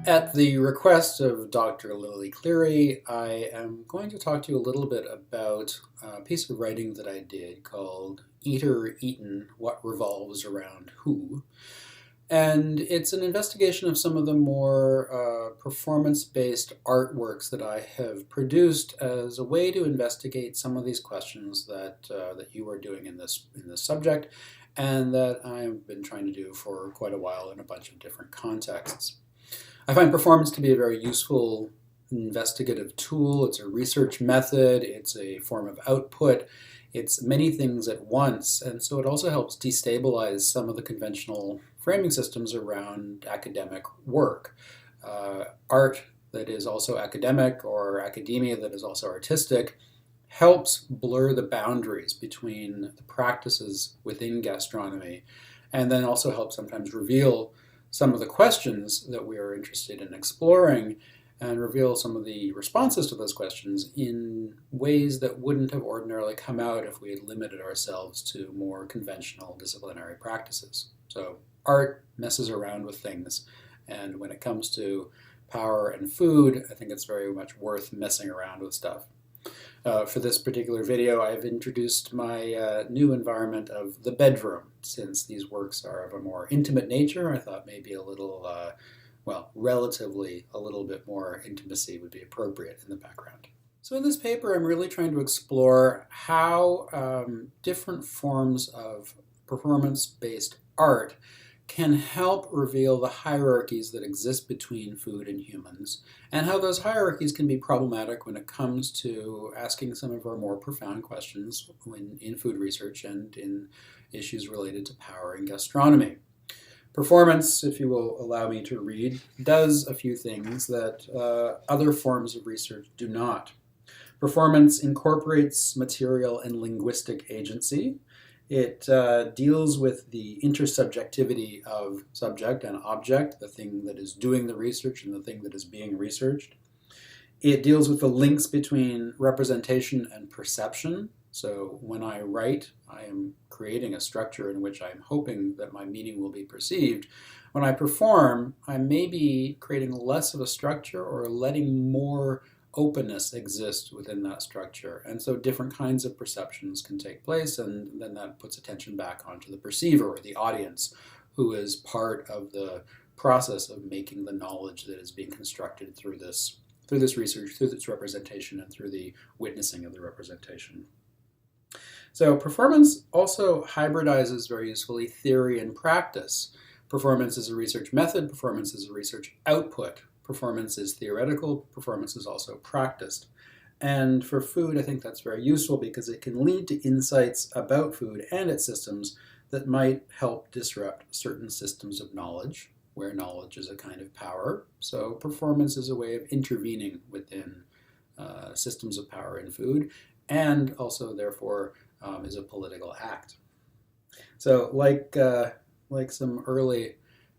At the request of Dr. Lily Cleary, I am going to talk to you a little bit about a piece of writing that I did called Eater Eaten, What Revolves Around Who. And it's an investigation of some of the more performance-based artworks that I have produced as a way to investigate some of these questions that you are doing in this subject, and that I've been trying to do for quite a while in a bunch of different contexts. I find performance to be a very useful investigative tool. It's a research method, it's a form of output, it's many things at once, and so it also helps destabilize some of the conventional framing systems around academic work. Art that is also academic, or academia that is also artistic, helps blur the boundaries between the practices within gastronomy, and then also helps sometimes reveal some of the questions that we are interested in exploring and reveal some of the responses to those questions in ways that wouldn't have ordinarily come out if we had limited ourselves to more conventional disciplinary practices. So art messes around with things, and when it comes to power and food, I think it's very much worth messing around with stuff. For this particular video, I've introduced my new environment of the bedroom. Since these works are of a more intimate nature, I thought maybe a little, relatively a little bit more intimacy would be appropriate in the background. So in this paper, I'm really trying to explore how different forms of performance-based art can help reveal the hierarchies that exist between food and humans, and how those hierarchies can be problematic when it comes to asking some of our more profound questions in food research and in issues related to power and gastronomy. Performance, if you will allow me to read, does a few things that other forms of research do not. Performance incorporates material and linguistic agency. It deals with the intersubjectivity of subject and object, the thing that is doing the research and the thing that is being researched. It deals with the links between representation and perception. So when I write, I am creating a structure in which I'm hoping that my meaning will be perceived. When I perform, I may be creating less of a structure or letting more openness exists within that structure. And so different kinds of perceptions can take place, and then that puts attention back onto the perceiver or the audience, who is part of the process of making the knowledge that is being constructed through this research, through its representation, and through the witnessing of the representation. So performance also hybridizes very usefully theory and practice. Performance is a research method, performance is a research output. Performance is theoretical, performance is also practiced. And for food, I think that's very useful because it can lead to insights about food and its systems that might help disrupt certain systems of knowledge, where knowledge is a kind of power. So performance is a way of intervening within systems of power in food, and also, therefore, is a political act. So like some early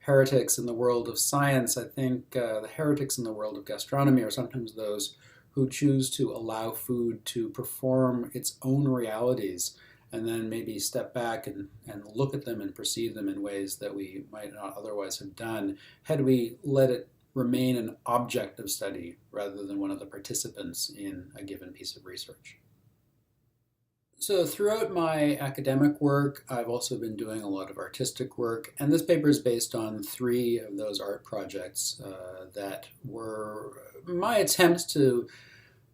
heretics in the world of science, I think the heretics in the world of gastronomy are sometimes those who choose to allow food to perform its own realities and then maybe step back and look at them and perceive them in ways that we might not otherwise have done had we let it remain an object of study rather than one of the participants in a given piece of research. So throughout my academic work, I've also been doing a lot of artistic work, and this paper is based on 3 of those art projects that were my attempts to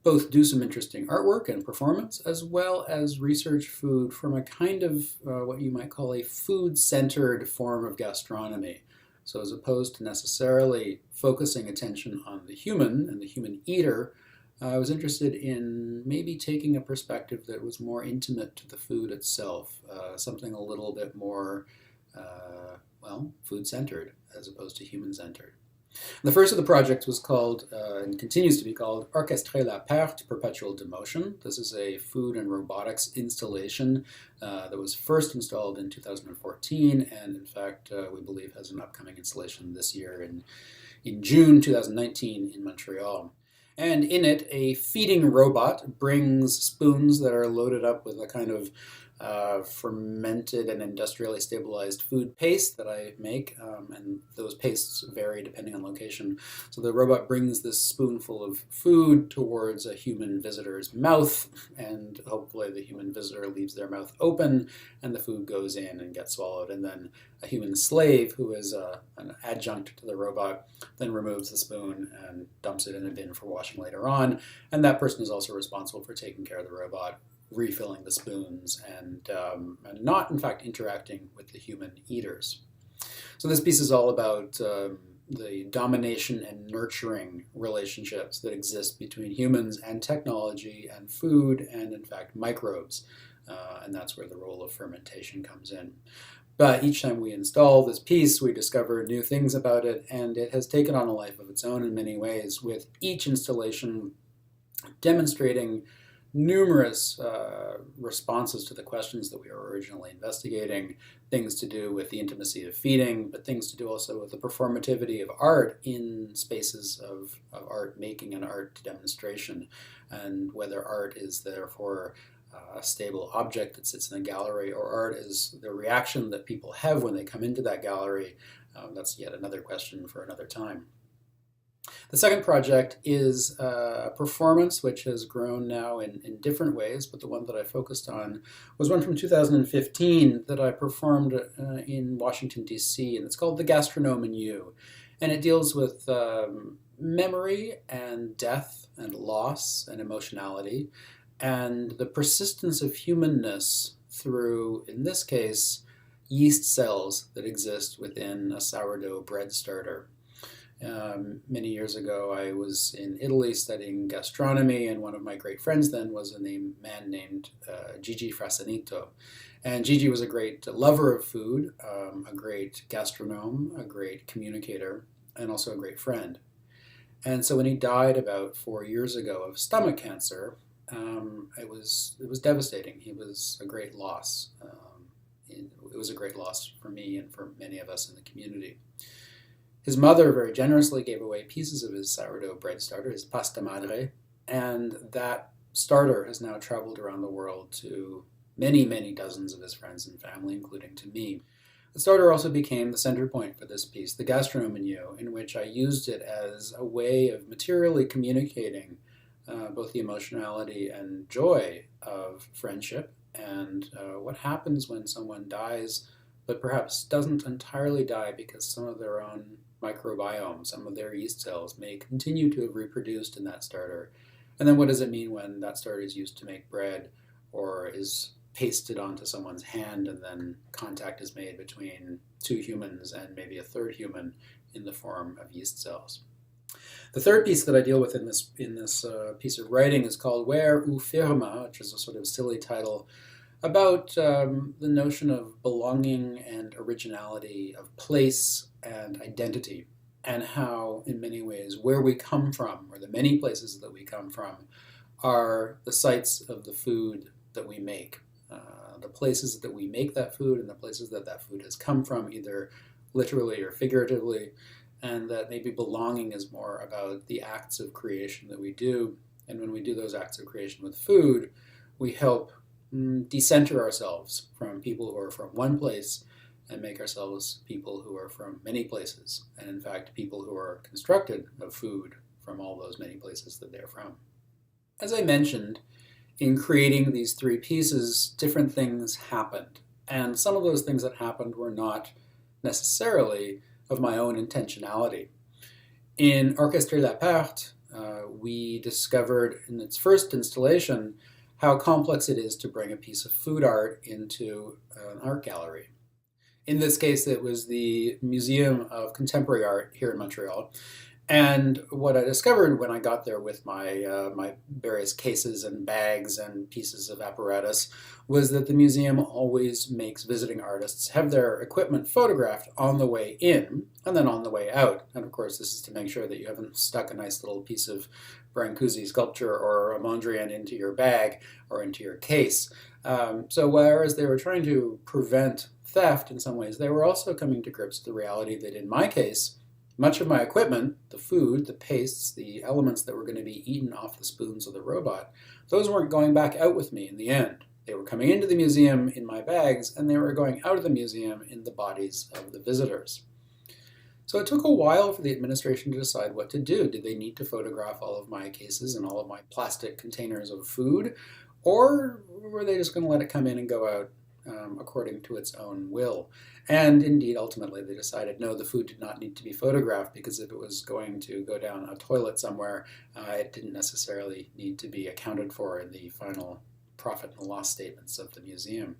both do some interesting artwork and performance, as well as research food from a kind of what you might call a food-centered form of gastronomy. So as opposed to necessarily focusing attention on the human and the human eater, I was interested in maybe taking a perspective that was more intimate to the food itself, something a little bit more, food-centered as opposed to human-centered. The first of the projects was called, and continues to be called, Orchestrer la Perte, Perpetual Demotion. This is a food and robotics installation that was first installed in 2014, and in fact, we believe has an upcoming installation this year in June 2019 in Montreal. And in it, a feeding robot brings spoons that are loaded up with a kind of fermented and industrially stabilized food paste that I make, and those pastes vary depending on location. So the robot brings this spoonful of food towards a human visitor's mouth, and hopefully the human visitor leaves their mouth open, and the food goes in and gets swallowed. And then a human slave, who is an adjunct to the robot, then removes the spoon and dumps it in a bin for washing later on. And that person is also responsible for taking care of the robot, refilling the spoons, and not, in fact, interacting with the human eaters. So this piece is all about the domination and nurturing relationships that exist between humans and technology and food and, in fact, microbes. And that's where the role of fermentation comes in. But each time we install this piece, we discover new things about it, and it has taken on a life of its own in many ways, with each installation demonstrating numerous responses to the questions that we were originally investigating, things to do with the intimacy of feeding, but things to do also with the performativity of art in spaces of art making and art demonstration, and whether art is therefore a stable object that sits in a gallery, or art is the reaction that people have when they come into that gallery. That's yet another question for another time. The second project is a performance which has grown now in different ways, but the one that I focused on was one from 2015 that I performed in Washington, D.C., and it's called The Gastronome in You. And it deals with memory and death and loss and emotionality, and the persistence of humanness through, in this case, yeast cells that exist within a sourdough bread starter. Many years ago, I was in Italy studying gastronomy, and one of my great friends then was a man named Gigi Frasanito. And Gigi was a great lover of food, a great gastronome, a great communicator, and also a great friend. And so when he died about 4 years ago of stomach cancer, it was devastating. He was a great loss. It was a great loss for me and for many of us in the community. His mother very generously gave away pieces of his sourdough bread starter, his pasta madre, and that starter has now traveled around the world to many, many dozens of his friends and family, including to me. The starter also became the center point for this piece, The Gastronome in You, in which I used it as a way of materially communicating both the emotionality and joy of friendship, and what happens when someone dies, but perhaps doesn't entirely die because some of their own microbiome, some of their yeast cells may continue to have reproduced in that starter. And then what does it mean when that starter is used to make bread, or is pasted onto someone's hand, and then contact is made between two humans and maybe a third human in the form of yeast cells. The third piece that I deal with in this piece of writing is called Where ou Firma, which is a sort of silly title about the notion of belonging and originality, of place and identity, and how, in many ways, where we come from, or the many places that we come from, are the sites of the food that we make. The places that we make that food and the places that that food has come from, either literally or figuratively, and that maybe belonging is more about the acts of creation that we do. And when we do those acts of creation with food, we help decenter ourselves from people who are from one place and make ourselves people who are from many places, and in fact people who are constructed of food from all those many places that they're from. As I mentioned, in creating these three pieces, different things happened, and some of those things that happened were not necessarily of my own intentionality. In Orchestre La Perte, we discovered in its first installation how complex it is to bring a piece of food art into an art gallery. In this case, it was the Museum of Contemporary Art here in Montreal. And what I discovered when I got there with my various cases and bags and pieces of apparatus was that the museum always makes visiting artists have their equipment photographed on the way in and then on the way out. And of course, this is to make sure that you haven't stuck a nice little piece of Brancusi sculpture or a Mondrian into your bag or into your case. So whereas they were trying to prevent theft in some ways, they were also coming to grips with the reality that in my case, much of my equipment, the food, the pastes, the elements that were going to be eaten off the spoons of the robot, those weren't going back out with me in the end. They were coming into the museum in my bags, and they were going out of the museum in the bodies of the visitors. So it took a while for the administration to decide what to do. Did they need to photograph all of my cases and all of my plastic containers of food? Or were they just going to let it come in and go out according to its own will? And indeed, ultimately, they decided no, the food did not need to be photographed, because if it was going to go down a toilet somewhere, it didn't necessarily need to be accounted for in the final profit and loss statements of the museum.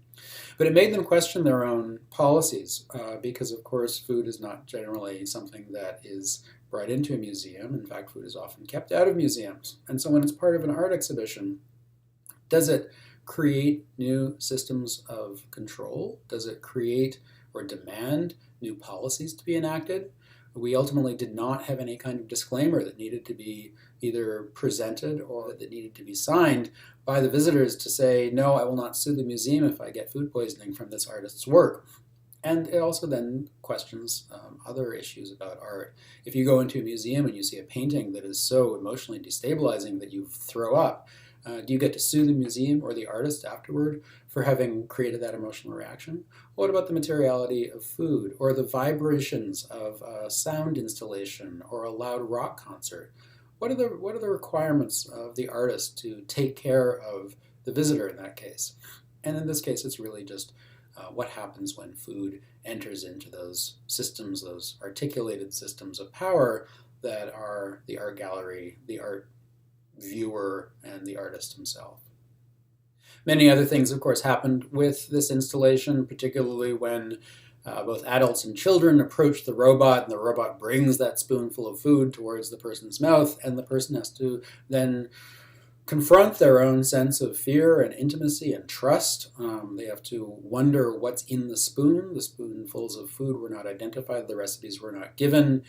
But it made them question their own policies, because of course food is not generally something that is brought into a museum. In fact, food is often kept out of museums. And so when it's part of an art exhibition, does it create new systems of control? Does it create or demand new policies to be enacted? We ultimately did not have any kind of disclaimer that needed to be either presented or that needed to be signed by the visitors to say, no, I will not sue the museum if I get food poisoning from this artist's work. And it also then questions other issues about art. If you go into a museum and you see a painting that is so emotionally destabilizing that you throw up, do you get to sue the museum or the artist afterward for having created that emotional reaction? What about the materiality of food, or the vibrations of a sound installation or a loud rock concert? What are the requirements of the artist to take care of the visitor in that case? And in this case, it's really just what happens when food enters into those systems, those articulated systems of power that are the art gallery, the art viewer, and the artist himself. Many other things, of course, happened with this installation, particularly when both adults and children approach the robot, and the robot brings that spoonful of food towards the person's mouth, and the person has to then confront their own sense of fear and intimacy and trust. They have to wonder what's in the spoon. The spoonfuls of food were not identified, the recipes were not given.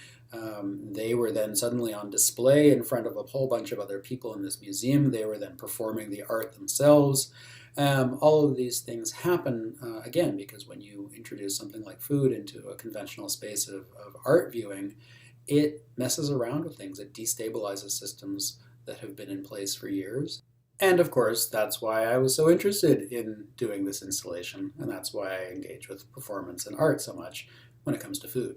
They were then suddenly on display in front of a whole bunch of other people in this museum. They were then performing the art themselves. All of these things happen, again, because when you introduce something like food into a conventional space of art viewing, it messes around with things. It destabilizes systems that have been in place for years. And of course, that's why I was so interested in doing this installation, and that's why I engage with performance and art so much when it comes to food.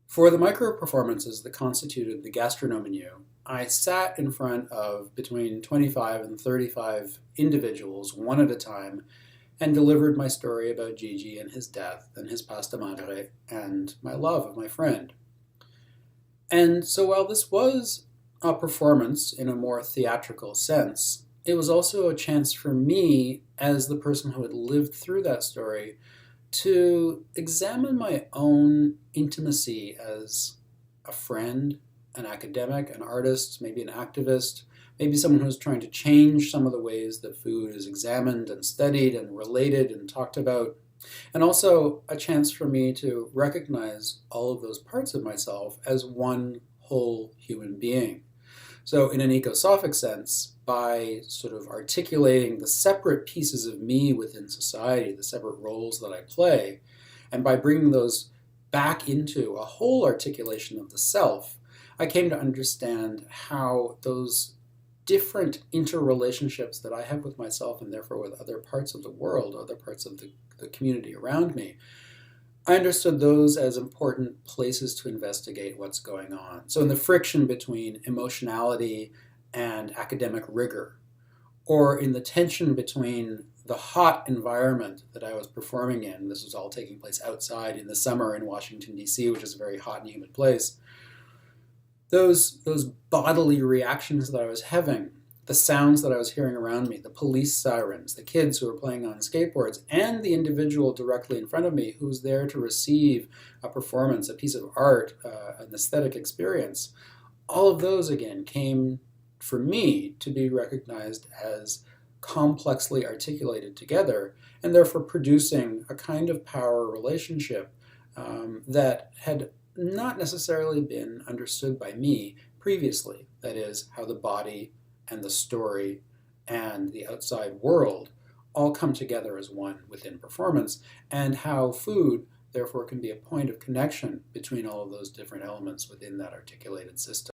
For the micro-performances that constituted the Gastronomy, I sat in front of between 25 and 35 individuals, one at a time, and delivered my story about Gigi and his death and his pasta madre and my love of my friend. And so while this was a performance in a more theatrical sense, it was also a chance for me, as the person who had lived through that story, to examine my own intimacy as a friend, an academic, an artist, maybe an activist, maybe someone who's trying to change some of the ways that food is examined and studied and related and talked about, and also a chance for me to recognize all of those parts of myself as one whole human being. So in an ecosophic sense, by sort of articulating the separate pieces of me within society, the separate roles that I play, and by bringing those back into a whole articulation of the self, I came to understand how those different interrelationships that I have with myself and therefore with other parts of the world, other parts of the community around me, I understood those as important places to investigate what's going on. So in the friction between emotionality and academic rigor, or in the tension between the hot environment that I was performing in, this was all taking place outside in the summer in Washington, D.C., which is a very hot and humid place, those bodily reactions that I was having, the sounds that I was hearing around me, the police sirens, the kids who were playing on skateboards, and the individual directly in front of me who was there to receive a performance, a piece of art, an aesthetic experience, all of those, again, came for me to be recognized as complexly articulated together, and therefore producing a kind of power relationship that had not necessarily been understood by me previously. That is, how the body and the story and the outside world all come together as one within performance, and how food therefore can be a point of connection between all of those different elements within that articulated system.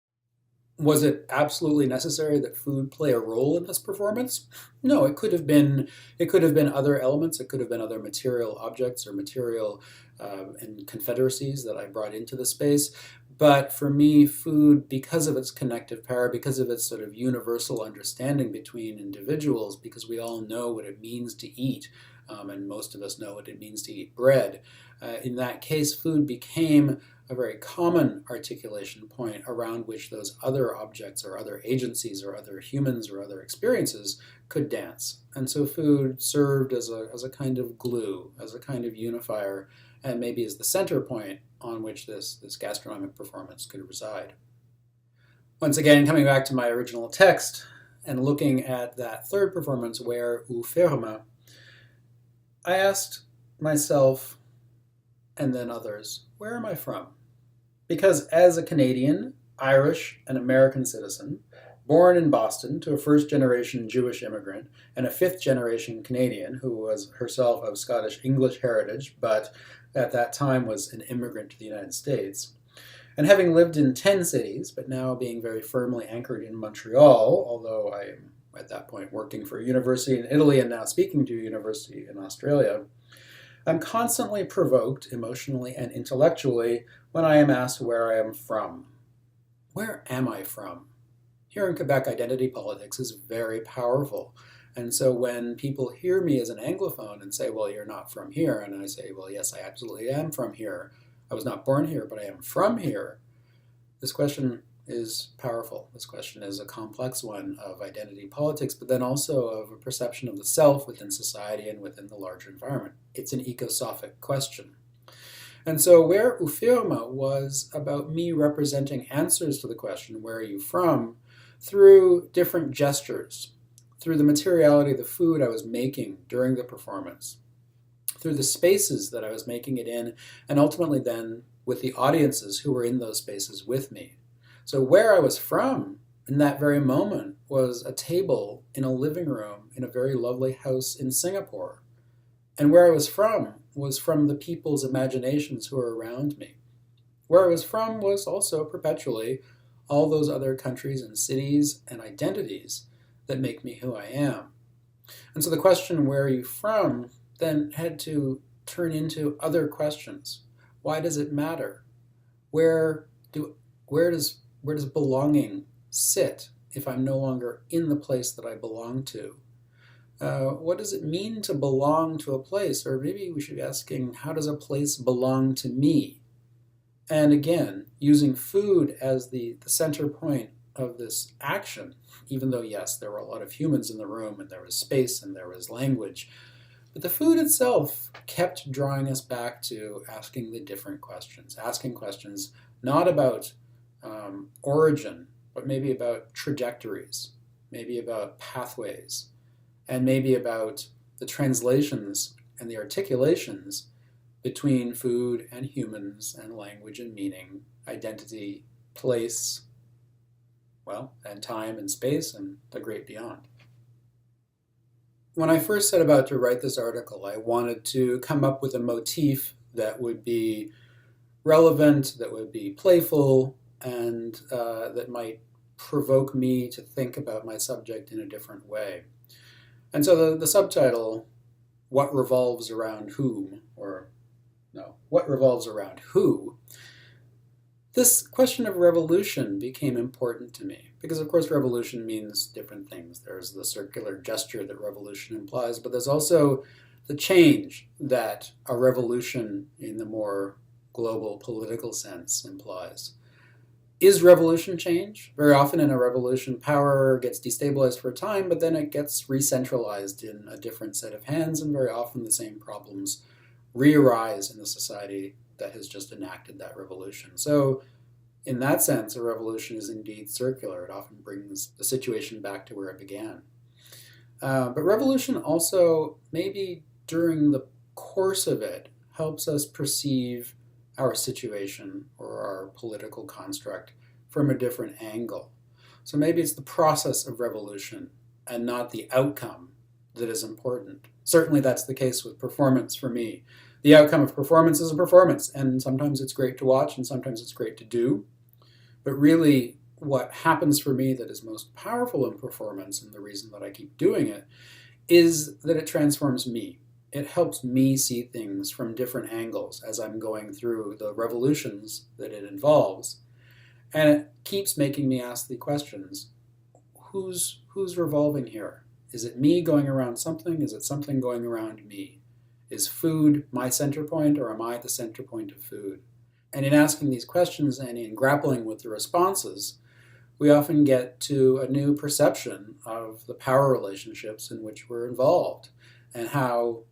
Was it absolutely necessary that food play a role in this performance? No, it could have been other elements. It could have been other material objects or material and confederacies that I brought into the space. But for me, food, because of its connective power, because of its sort of universal understanding between individuals, because we all know what it means to eat, and most of us know what it means to eat bread. In that case, food became a very common articulation point around which those other objects or other agencies or other humans or other experiences could dance. And so food served as a kind of glue, as a kind of unifier, and maybe as the center point on which this gastronomic performance could reside. Once again, coming back to my original text and looking at that third performance, Where ou ferme, I asked myself and then others, where am I from? Because as a Canadian, Irish, and American citizen, born in Boston to a first-generation Jewish immigrant and a fifth-generation Canadian who was herself of Scottish-English heritage, but at that time was an immigrant to the United States, and having lived in 10 cities, but now being very firmly anchored in Montreal, although I am at that point working for a university in Italy and now speaking to a university in Australia, I'm constantly provoked emotionally and intellectually when I am asked where I am from. Where am I from? Here in Quebec, identity politics is very powerful. And so when people hear me as an Anglophone and say, well, you're not from here, and I say, well, yes, I absolutely am from here. I was not born here, but I am from here. This question is powerful. This question is a complex one of identity politics, but then also of a perception of the self within society and within the larger environment. It's an ecosophic question. And so Where ou ferme was about me representing answers to the question, where are you from, through different gestures, through the materiality of the food I was making during the performance, through the spaces that I was making it in, and ultimately then with the audiences who were in those spaces with me. So where I was from in that very moment was a table in a living room in a very lovely house in Singapore. And where I was from the people's imaginations who were around me. Where I was from was also perpetually all those other countries and cities and identities that make me who I am. And so the question, where are you from, then had to turn into other questions. Why does it matter? Where does belonging sit if I'm no longer in the place that I belong to? What does it mean to belong to a place? Or maybe we should be asking, how does a place belong to me? And again, using food as the center point of this action, even though, yes, there were a lot of humans in the room, and there was space, and there was language, but the food itself kept drawing us back to asking the different questions, asking questions not about origin, but maybe about trajectories, maybe about pathways, and maybe about the translations and the articulations between food and humans and language and meaning, identity, place, well, and time and space and the great beyond. When I first set about to write this article, I wanted to come up with a motif that would be relevant, that would be playful, and that might provoke me to think about my subject in a different way. And so the subtitle, What Revolves Around Whom, or no, What Revolves Around Who, this question of revolution became important to me, because of course revolution means different things. There's the circular gesture that revolution implies, but there's also the change that a revolution in the more global political sense implies. Is revolution change? Very often in a revolution, power gets destabilized for a time, but then it gets re-centralized in a different set of hands, and very often the same problems re-arise in the society that has just enacted that revolution. So in that sense, a revolution is indeed circular. It often brings the situation back to where it began. But revolution also, maybe during the course of it, helps us perceive our situation or our political construct from a different angle. So maybe it's the process of revolution and not the outcome that is important. Certainly that's the case with performance for me. The outcome of performance is a performance, and sometimes it's great to watch and sometimes it's great to do. But really, what happens for me that is most powerful in performance, and the reason that I keep doing it, is that it transforms me. It helps me see things from different angles as I'm going through the revolutions that it involves. And it keeps making me ask the questions, who's revolving here? Is it me going around something? Is it something going around me? Is food my center point, or am I the center point of food? And in asking these questions and in grappling with the responses, we often get to a new perception of the power relationships in which we're involved, and how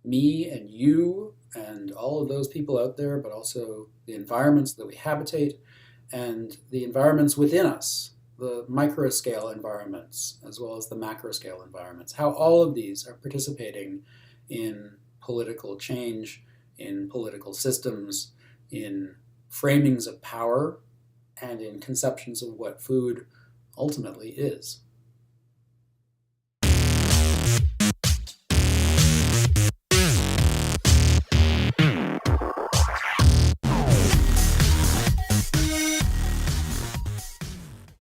me and you and all of those people out there, but also the environments that we habitate and the environments within us, the micro-scale environments as well as the macro-scale environments, how all of these are participating in political change, in political systems, in framings of power, and in conceptions of what food ultimately is.